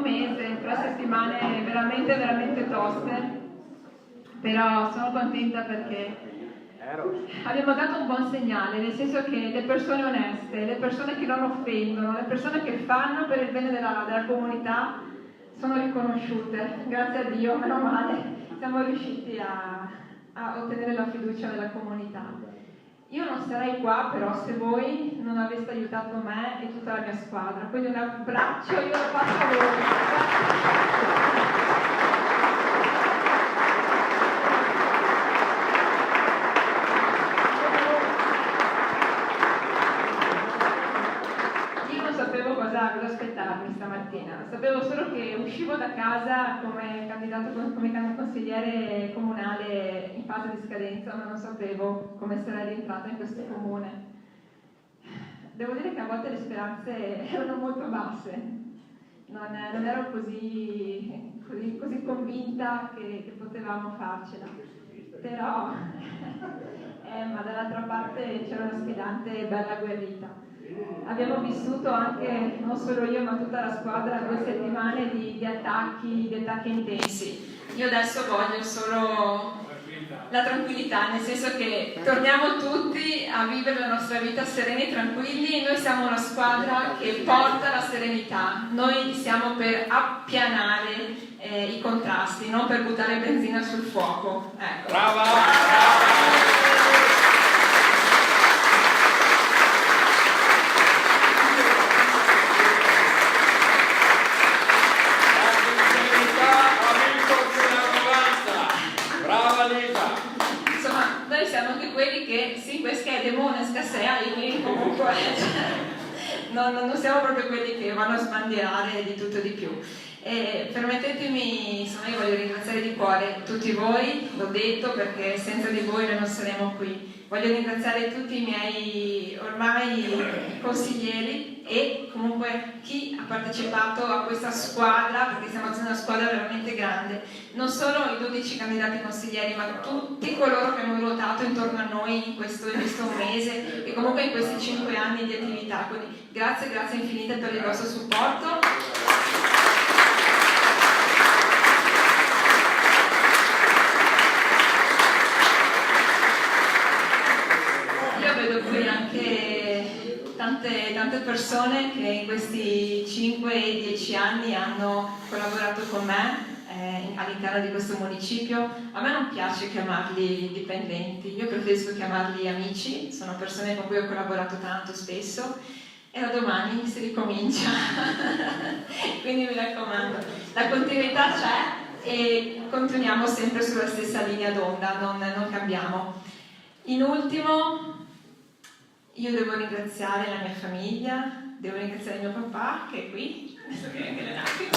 mese, 3 settimane veramente, veramente toste, però sono contenta perché abbiamo dato un buon segnale, nel senso che le persone oneste, le persone che non offendono, le persone che fanno per il bene della comunità sono riconosciute. Grazie a Dio, meno male, siamo riusciti a ottenere la fiducia della comunità. Io non sarei qua però se voi non aveste aiutato me e tutta la mia squadra, quindi un abbraccio io lo faccio a voi. Cosa aspettarmi stamattina. Sapevo solo che uscivo da casa come consigliere comunale in fase di scadenza, ma non sapevo come sarei rientrata in questo comune. Devo dire che a volte le speranze erano molto basse, non ero così convinta che potevamo farcela, però ma dall'altra parte c'era una sfidante bella agguerrita. Abbiamo vissuto anche, non solo io ma tutta la squadra, 2 settimane di attacchi intensi. Io adesso voglio solo la tranquillità, nel senso che torniamo tutti a vivere la nostra vita sereni e tranquilli. Noi siamo una squadra che porta la serenità, noi siamo per appianare i contrasti, non per buttare benzina sul fuoco. Ecco. Brava! Non siamo proprio quelli che vanno a sbandierare di tutto e di più. Permettetemi, insomma, io voglio ringraziare di cuore tutti voi, l'ho detto, perché senza di voi noi non saremo qui. Voglio ringraziare tutti i miei ormai consiglieri e comunque chi ha partecipato a questa squadra, perché stiamo facendo una squadra veramente grande. Non solo i 12 candidati consiglieri, ma tutti coloro che hanno ruotato intorno a noi in questo mese e comunque in questi 5 anni di attività. Quindi grazie infinite per il vostro supporto. Io vedo qui anche tante persone che in questi 5-10 anni hanno collaborato con me all'interno di questo municipio. A me non piace chiamarli dipendenti, io preferisco chiamarli amici, sono persone con cui ho collaborato tanto spesso e da domani si ricomincia. Quindi mi raccomando, la continuità c'è e continuiamo sempre sulla stessa linea d'onda, non cambiamo. In ultimo, io devo ringraziare la mia famiglia, devo ringraziare mio papà che è qui, adesso che anche le navi.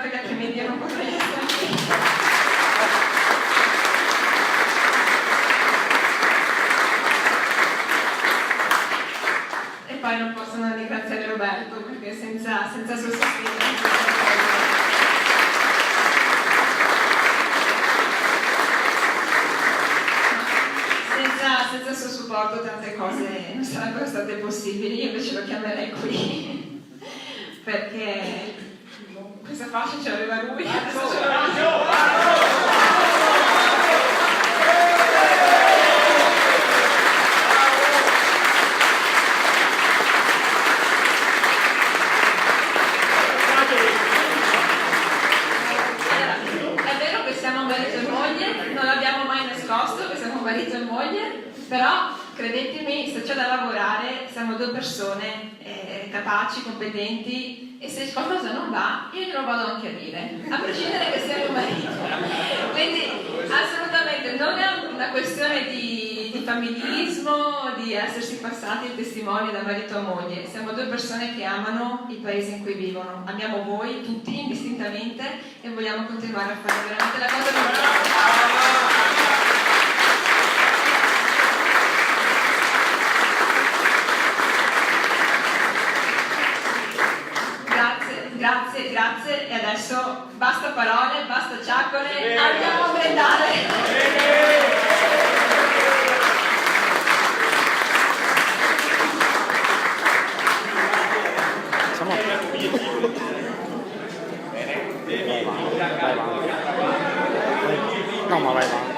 Perché altrimenti io non potrei essere qui. E poi non posso non ringraziare Roberto, perché senza suo sostegno senza il suo supporto tante cose non sarebbero state possibili. Io invece lo chiamerei qui perché questa fascia ce l'aveva lui, adesso ce l'aveva. È vero che siamo marito e moglie, non l'abbiamo mai nascosto che siamo marito e moglie, però credetemi, se c'è da lavorare siamo 2 persone capaci, competenti, e se qualcosa non va io glielo vado anche a dire, a prescindere che sia mio marito. Quindi assolutamente non è una questione di familismo, di essersi passati testimoni da marito a moglie. Siamo 2 persone che amano il paese in cui vivono, amiamo voi tutti indistintamente distintamente e vogliamo continuare a fare veramente la cosa migliore. Grazie e adesso basta parole, basta ciacole, andiamo a brindare! No, ma vai, va.